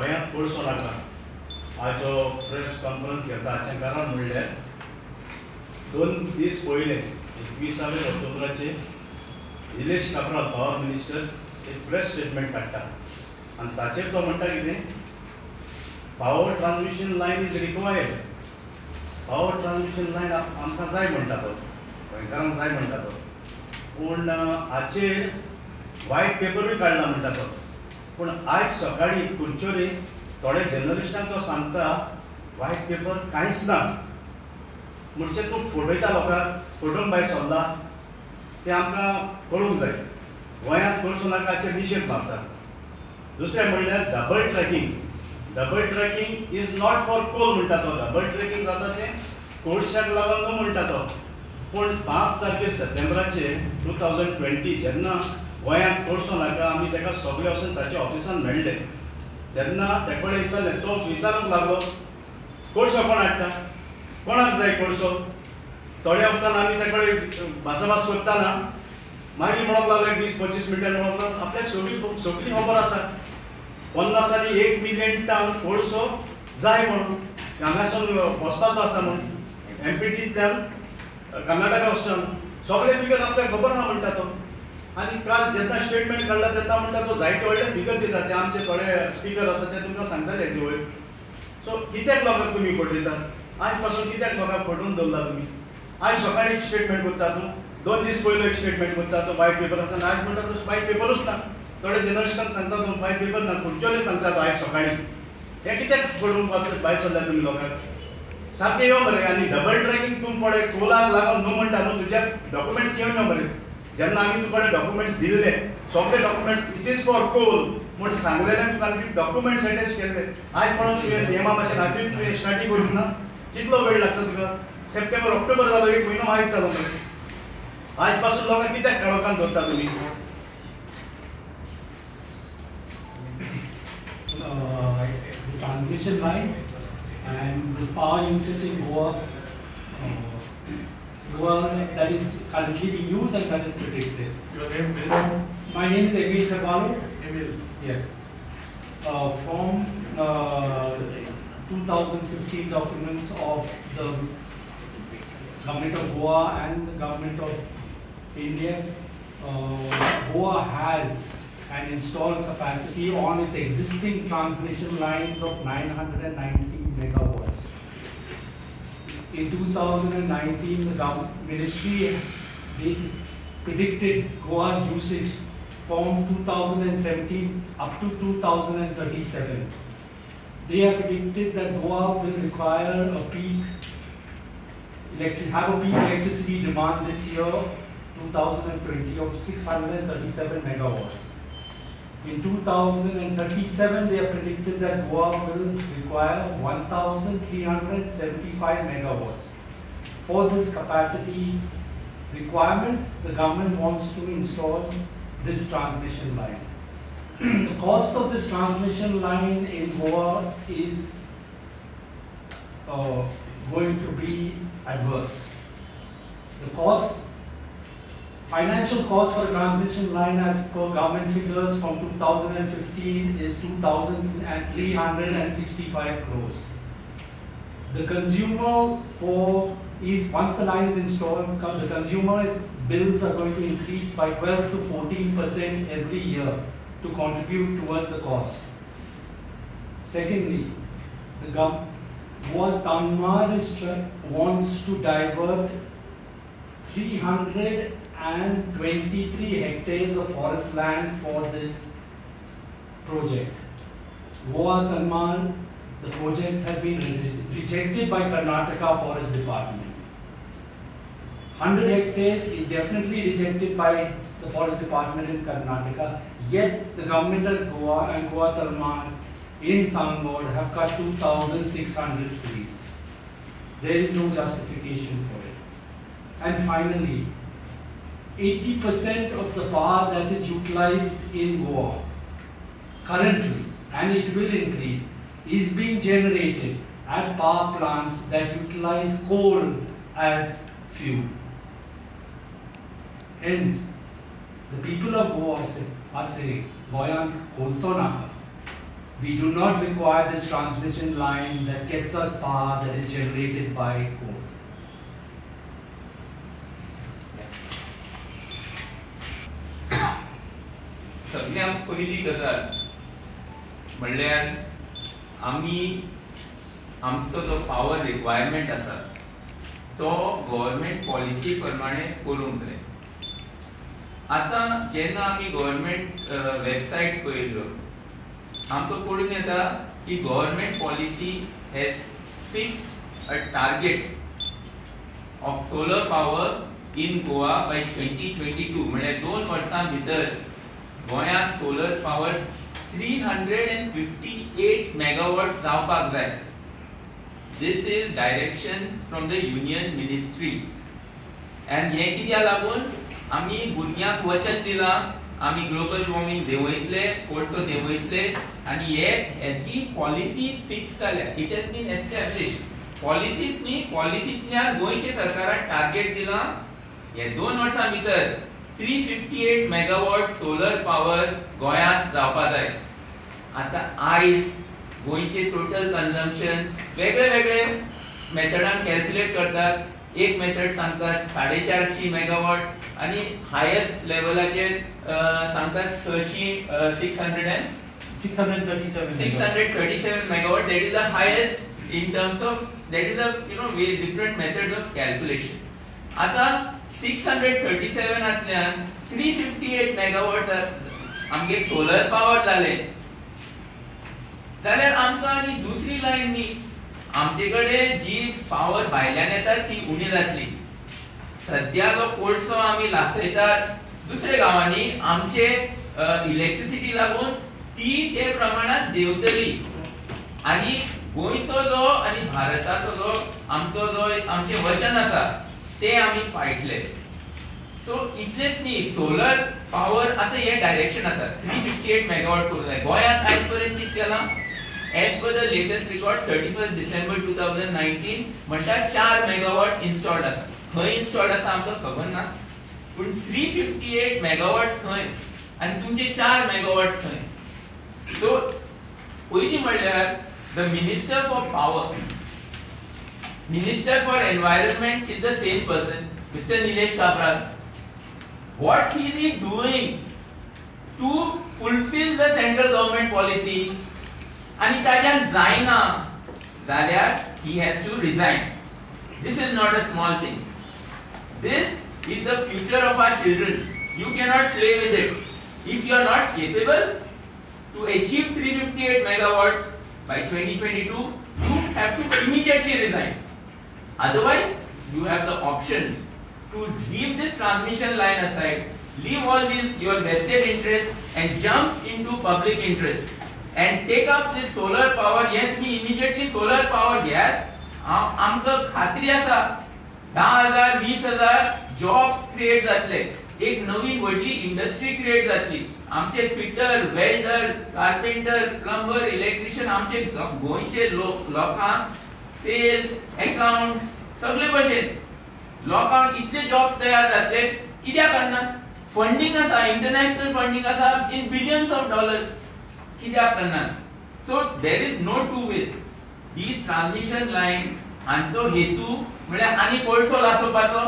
गोंयांत कोळसो नाका हाचो प्रेस कॉन्फरन्स घेता हाचें कारण म्हणल्यार 2 दीस पयले 21 ऑक्टोबराचेर निलेश काब्राल पॉवर मिनिस्टर एक प्रेस स्टेटमेंट काडटा आनी ताचेर तो म्हणटा कितें power transmission line is required. Power transmission line आमकां जाय म्हणटा तो, गोंयकारांक जाय म्हणटा तो, पूण हाचेर व्हायट पेपरूय काडला म्हणटा तो. पूण आयज सकाळीं कुडचोरी थोड्या जर्नलिस्टांक तो सांगता व्हायट पेपर कांयच ना म्हणजे तूं फटयता लोकांक, फटोवन भायर सरला तें आमकां कळूंक जाय. गोंयांत कोळसो नाका हाचेर निशेध मारता. दुसरें म्हणल्यार double tracking is not for coal म्हणटा तो. डबल ट्रॅकिंग जाता तें कोळशाक लागून न्हू म्हणटा तो. पूण 5 तारखेर सप्टेंबराचेर 2020 जेन्ना गोंयांत कोळसो नाका आमी ताका सगळे वचून ताच्या ऑफिसान मेळ्ळे तेन्ना ते कडेन विचारलें, तो विचारूंक लागलो कोळसो कोण हाडटा, कोणाक जाय कोळसो. थोड्या वखदान आमी ते कडेन भासाभास करतना मागीर म्हणूंक लागलो 20-25 मिनटां म्हणूंक लागलो आपल्याक सगळी खबर आसा 50 आनी 1 मिलियन टन कोळसो जाय म्हणून हांगासून वचपाचो आसा म्हणून एमपीटींतल्यान कर्नाटका वचता सगळे फिगर आपल्याक खबर ना म्हणटा तो. आनी काल जेन्ना स्टेटमेंट काडला तेन्ना म्हणटा तो जायते व्हडले फिगर दिता ते आमचे थोडे स्पीकर आसा ते तुमकां सांगतले हेजे वयर. सो कित्याक लोकांक तुमी फटयतात, आयज पासून कित्याक लोकांक फटोवन दवरला तुमी. आयज सकाळीं एक स्टेटमेंट करता तूं, 2 दीस पयलो एक स्टेटमेंट करता तो व्हायट पेपर आसा, आयज म्हणटा तो व्हायट पेपरूच ना. थोडे जर्नलिस्टांक सांगता तो व्हायट पेपर ना, खुर्च्योले सांगता तो आयज सकाळीं. हे कित्याक फटोवन भायर सरल्या तुमी लोकांक. सारकें यो मरे. आनी डबल ट्रॅकिंग तूं पळय कोलाक लागून न्हू म्हणटा न्हू, तुज्या डॉक्युमेंट्स घेवन यो मरे. जेन्ना आमी तुका डॉक्युमेंट्स दिल्ले सगळे documents it is for coal म्हूण सांगलेलें तुका आमी डॉक्युमेंट्स अटॅच केल्ले. आयज पळोवन तुवें सीएमा भाशेन आजून तुवें स्टार्टी करूंक ना. कितलो वेळ लागता तुका. सप्टेंबर ऑक्टोबर जालो, 1 म्हयनो आयज जालो मरे. आयज पासून लोकांक कित्याक काळोखान दवरता तुमी. Transmission line and the power usage in Goa, that is currently being used and that is predicted. Your name, please? My name is Emil Carvalho. Emil. Yes. From 2015 documents of the government of Goa and the government of India, Goa has an installed capacity on its existing transmission lines of 990 megawatts. In 2019, the ministry predicted Goa's usage from 2017 up to 2037. They have predicted that Goa will require a peak electricity demand this year, 2020, of 637 megawatts. In 2037, they have predicted that Goa will require 1,375 megawatts. For this capacity requirement, the government wants to install this transmission line. The cost of this transmission line in Goa is going to be adverse. The financial cost for a transmission line as per government figures from 2015 is 2,365 crores. The consumer once the line is installed, the consumer's bills are going to increase by 12 to 14% every year to contribute towards the cost. Secondly, the Goa Tanmar wants to divert 323 hectares of forest land for this project. Goa Tanmar, the project has been rejected by Karnataka Forest Department. 100 hectares is definitely rejected by the Forest Department in Karnataka, yet the government of Goa and Goa Tanmar in Sangod have cut 2,600 trees. There is no justification for it. And finally, 80% of the power that is utilized in Goa currently, and it will increase, is being generated at power plants that utilize coal as fuel. Hence, the people of Goa are saying, Goyant Kolso Naka. We do not require this transmission line that gets us power that is generated by coal. सगळ्यांत पयली गजाल म्हणल्यार आमी आमचो जो power requirement आसा तो government policy प्रमाणे करूंक जाय. आतां जेन्ना आमी गव्हर्मेंट वेबसायट पळयल्यो आमकां कळून येता की government policy has fixed a target of solar power in Goa by 2022 म्हणजे 2 वर्सां भितर गोंयांत सोलर पावर 358 मेगावॉट जावपाक जाय. This is directions from the Union Ministry. And हे कित्याक लागून आमी भुरग्यांक वचन दिलां आमी ग्लोबल वॉर्मिंग देंवयतले, कोळसो देंवयतले आनी हेची पॉलिसी फिक्स जाल्या. It has been established. Policies न्ही, पॉलिसींतल्यान गोंयच्या सरकारान टार्गेट दिलां हे 2 वर्सां भितर 358 मेगावॉट सोलर पावर गोंयांत जावपा जाय. आतां आयज गोंयचे टोटल कन्जम्पशन वेगळे वेगळे मेथडान कॅल्क्युलेट करतात. एक मेथड सांगतात 450 मेगावॉट आनी हायेस्ट लेवलाचेर सांगतात 637 megawatt. That is the highest in terms of, that is the different methods of calculation. आता 637 आतल्यान 358 मेगावॉट आमगे सोलर पावर जाले जाल्यार आमकां आनी दुसरी लायन न्ही, आमचे कडेन जी पावर भायल्यान येता ती उणी जातली. सद्या जो कोळसो आमी लासयतात दुसऱ्या गांवांनी आमचे इलेक्ट्रिसिटी लागून ती ते प्रमाणात देंवतली आनी गोंयचो जो आनी भारताचो जो आमचो जो आमचे वचन आसा ते आमी पाळटले. सो इतलेच न्ही, सोलर पावर आतां हे डायरेक्शन आसा 358 मेगावॉट करूं जाय. गोंयांत आयज पर्यंत कितें केलां? As per the latest record 31st December 2019 म्हणटा 4 मेगावॉट इन्स्टॉल्ड आसा. खंय इन्स्टॉल्ड आसा आमकां खबर ना, पूण 358 मेगावॉट्स खंय आनी तुमचे 4 मेगावॉट खंय? सो पयलीं म्हणल्यार the minister for power, minister for environment is the same person, mister Nilesh Cabral. What he is doing to fulfill the central government policy आणि ताच्यान जायना जाल्यार he has to resign. This is not a small thing. This is the future of our children. You cannot play with it. If you are not capable to achieve 358 megawatts by 2022, you have to immediately resign. Otherwise, you have the option to leave this transmission line aside, leave all these your vested interests and jump into public interest and take up this solar power. Yes, we immediately solar power घ्यात. आमकां खात्री आसा 10,000 20,000 jobs create जातले. एक नवीन व्हडली industry create जातली. आमचे fitter, welder, carpenter, plumber, electrician आमचे गोंयचे लोकांक सेल्स, अकाउंट्स सगळे भशेन लोकांक इतले जॉब्स तयार जातले. कित्याक करना? फंडिंग आसा, इंटरनॅशनल फंडिंग आसा इन बिलियन्स ऑफ डॉलर्स. कित्याक करना? So there is no two ways. These transmission line हांचो हेतू म्हळ्यार आनी कोळसो लासोवपाचो,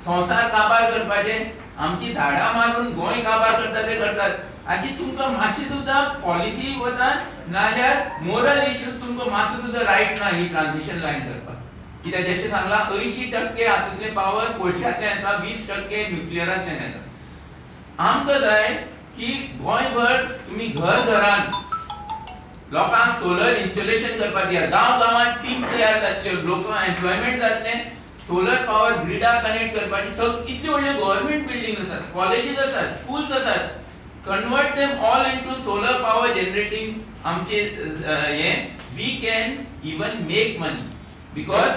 संवसार काबार करपाचे, आमची झाडां मारून गोंय काबार करता ते करतात. आनी तुमकां मातशी सुद्दां पॉलिसी वतात नाल्यार मोरल इश्यूज तुमकां मातसो सुद्दां रायट ना ही ट्रान्समिशन लायन करपाक. कित्याक जशें सांगलां 80% हातूंतले पावर कोळशांतल्यान येता, 20% न्यूक्लियरांतल्यान येता. आमकां जाय की गोंयभर तुमी घरान लोकांक सोलर इन्स्टॉलेशन करपाक दिया. गांवांत टीम तयार जातल्यो, लोकांक एम्प्लॉयमेंट जातलें, सोलर पावर ग्रिडाक कनेक्ट करपाची. इतले व्हडले गव्हर्मेंट बिल्डिंग्स आसात, कॉलेजीस आसात, स्कूल्स आसात. Convert them all into solar power generating आमचे हे we can even make money. Because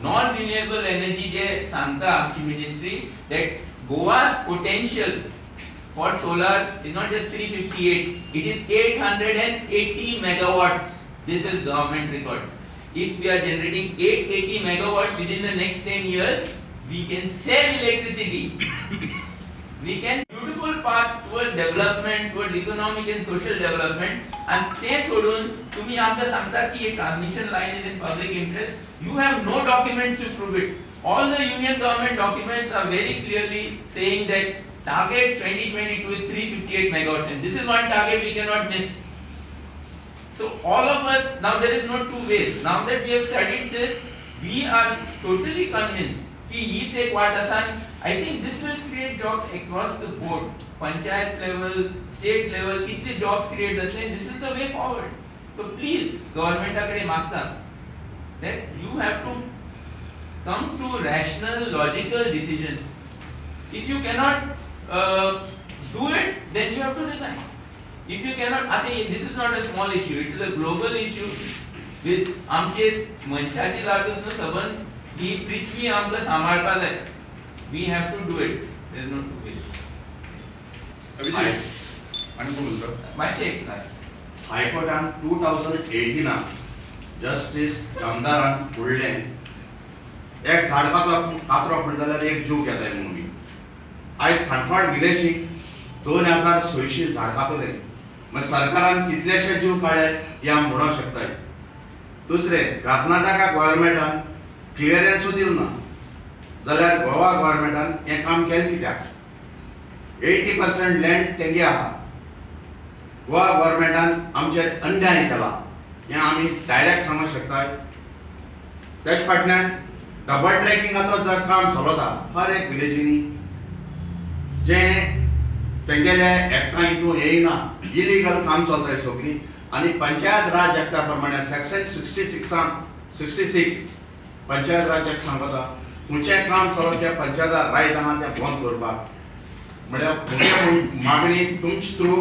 non renewable energy जे सांगता आमची ministry that Goa's potential for solar is not just 358, it is 880 megawatts. This is government records. If we are generating 880 megawatts within the next 10 years, we can sell electricity. We can beautiful path towards development, towards economic and social development. आणि ते सोडून तुम्ही आमकां सांगतात की हे transmission line is in public interest. You have no documents to prove it. All the union government documents are very clearly saying that target 2022 is 358 megawatts, and this is one target we cannot miss. So all of us, now there is no two ways. Now that we have studied this, we are totally convinced कि हीच एक वाट आसा. I think this will create jobs across the board, panchayat level, state level, इतले jobs create जातले. This is the way forward. So please, government कडे मागता that you have to come to rational, logical decisions. If you cannot do it, then you have to resign. If you cannot, I think this is not a small issue. It is a global issue. With आमचे मनशाची लागत न सबन ही पृथ्वी आमकां सांबाळपा जाय. We have to do it. There is no two ways. आणि कोण बोलतो? मातशें एक लाय. हायकोर्टान 2018 जस्टिस जामदारान फुडलें एक झाड कातरो पडलो जाल्यार एक जीव घेताय म्हणून. आयज सांकवाड विलेजीक 2600 झाड कातले. मागीर सरकारान कितलेशे जीव काडले हे आमी म्हणूंक शकताय. दुसरे, कर्नाटका गव्हर्मेंटान क्लियरन्सू दिलो ना जाल्यार गोवा गव्हर्मेंटान हें काम केलें कित्याक? 80% लँड तेंगे आहा. गोवा गव्हर्मेंटान आमचेर अन्याय केला हें आमी डायरेक्ट सांगूंक शकताय. तेच फाटल्यान डबल ट्रॅकिंगाचो जो काम चलता हर एक विलेजीनी, जे तेंगेले एक्टां हितून येयना, इलिगल काम चलताय सगळी. आनी पंचायत राज एक्टा प्रमाणे सेक्शन 66 पंचायत राज एक्ट सांगता खंयचें काम चलत त्या पंचायतार रायट आहा तें बंद करपाक. म्हळ्यार खंयचे मागणी तुमचे थ्रू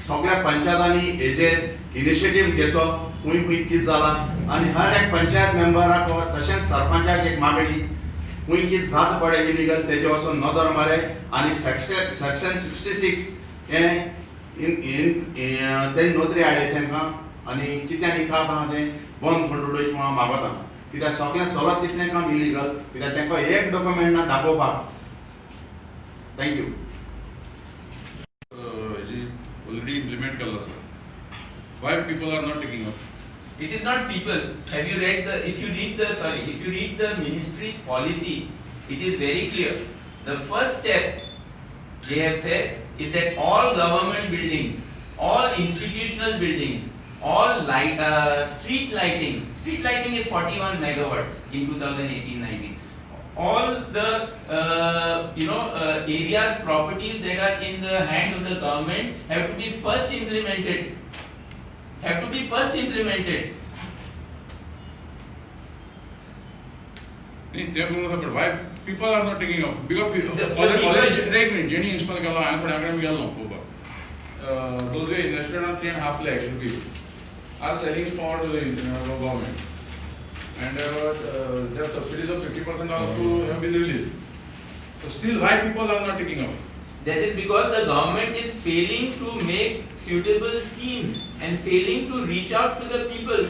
सगळ्या पंचायतांनी हेजेर इनिशिएटीव घेवचो. खंय खंय कितें जाला आनी हर एक पंचायत मेंबराक तशेंच सरपंचाक एक मागणी खंय कितें जाता पडे इलिगल तेजे वचून नदर मारे. आनी सेक्शन 66 हें तें नोंदणी हाडे तेंकां आनी कित्याक निकाल आहा तें बंद करून उडोवचें म्हणून मागता. कित्याक सगळें चलत तितलें काम इलिगल. कित्याक तेंकां एक डॉक्युमेंट ना दाखोवपाक. थँक्यू. Already implement करला sir. Why people are not taking up? It is not people. Have you read the? If you read the ministry's policy, it is very clear. The first step they have said is that all government buildings, all institutional buildings, all street lighting is 41 megawatts in 2018-19. All the areas, properties that are in the hands of the government have to be first implemented. But why people are not taking up? Because already Jenny install करला है पर अगर मैं गया लोग those who invested on 3.5 lakh rupees are selling for the government. And their subsidies of 50% also have been released. So still, why people are not taking up? That is because the government is failing to make suitable schemes and failing to reach out to the people.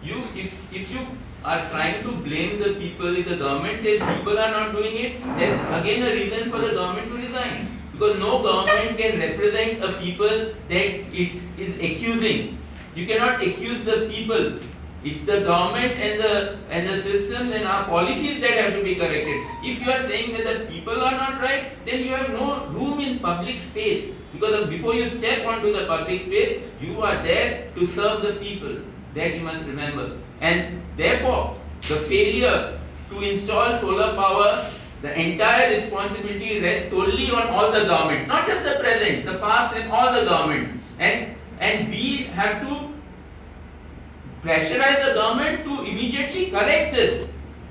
If you are trying to blame the people, if the government says people are not doing it, there's again a reason for the government to resign. Because no government can represent a people that it is accusing. You cannot accuse the people. It's the government and the systems and our policies that have to be corrected. If you are saying that the people are not right, then you have no room in public space. Because before you step onto the public space, you are there to serve the people. That you must remember. And therefore, the failure to install solar power, the entire responsibility rests solely on all the governments, not just the present, the past and all the governments. And we have to pressurize the government to immediately correct this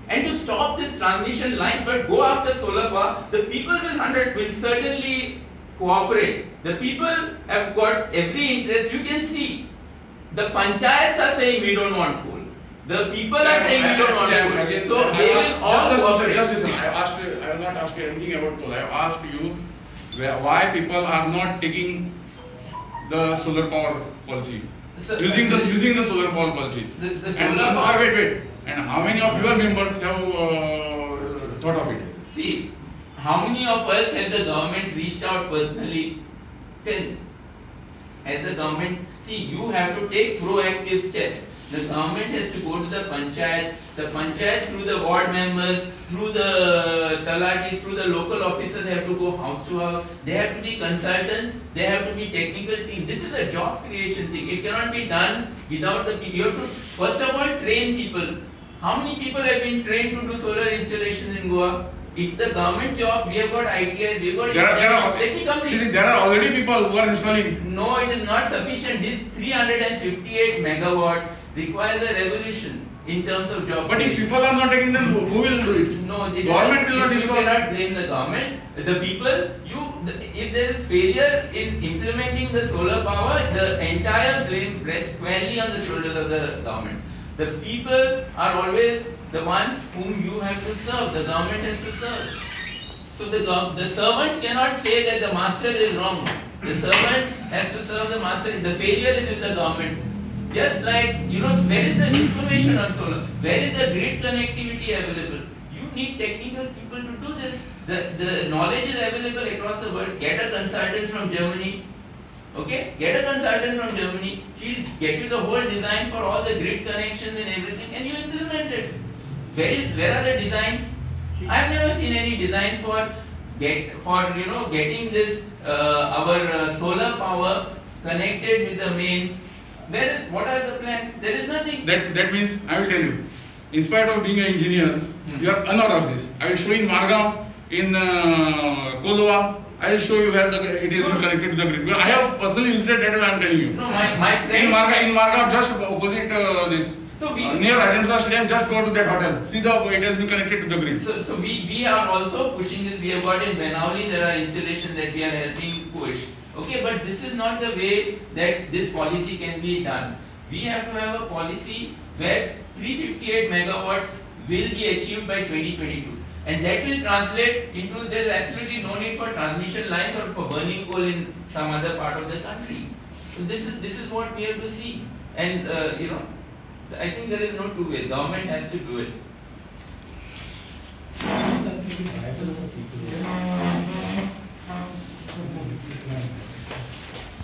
and to stop this transmission line, but go after solar power. The people will certainly cooperate. The people have got every interest. You can see the panchayats are saying we don't want coal. The people are saying we don't want coal. So they will all cooperate. Just listen. I will not ask you anything about coal. I have asked you why people are not taking the solar power policy. Using the solar power policy. The solar power. Wait. And how many of your members have thought of it? See, how many of us has the government reached out personally? 10. as the government, see, you have to take proactive steps. The government has to go to the panchayats through the ward members, through the talatis, through the local officers have to go house to house. They have to be consultants, they have to be technical team. This is a job creation thing. It cannot be done without the people. You have to first of all train people. How many people have been trained to do solar installations in Goa? It's the government job. We have got ITIs, we have got. There are already people who are installing. No, it is not sufficient. This 358 megawatts requires a revolution in terms of job. But if creation. people are not taking them, who will do it? No, Government will not you install. cannot blame the government. The people, if there is failure in implementing the solar power, the entire blame rests squarely on the shoulders of the government. The people are always the ones whom you have to serve. The government has to serve. So the servant cannot say that the master is wrong. The servant has to serve the master. The failure is with the government. Just like, where is the information on solar? Where is the grid connectivity available? You need technical people to do this. The knowledge is available across the world. Get a consultant from Germany. Okay? Get a consultant from Germany. She'll get you the whole design for all the grid connections and everything, and you implement it. Where are the designs? I've never seen any design for getting this our solar power connected with the mains. What are the plans? There is nothing. That means, I will tell you, in spite of being an engineer, you are unaware of this. I will show in Margao, in Koldova, I will show you where it is connected to the grid. I have personally visited that, I am telling you. No, my friend. In Margao, just opposite this. So near Rajendra Stadium, just go to that hotel. See it has been connected to the grid. So we are also pushing this. We have got in Benauli, there are installations that we are helping push. Okay, but this is not the way that this policy can be done. We have to have a policy where 358 megawatts will be achieved by 2022. And that will translate into, there is absolutely no need for transmission lines or for burning coal in some other part of the country. So this is what we have to see. And I think there is no two ways. Government has to do it. That will be viable for people.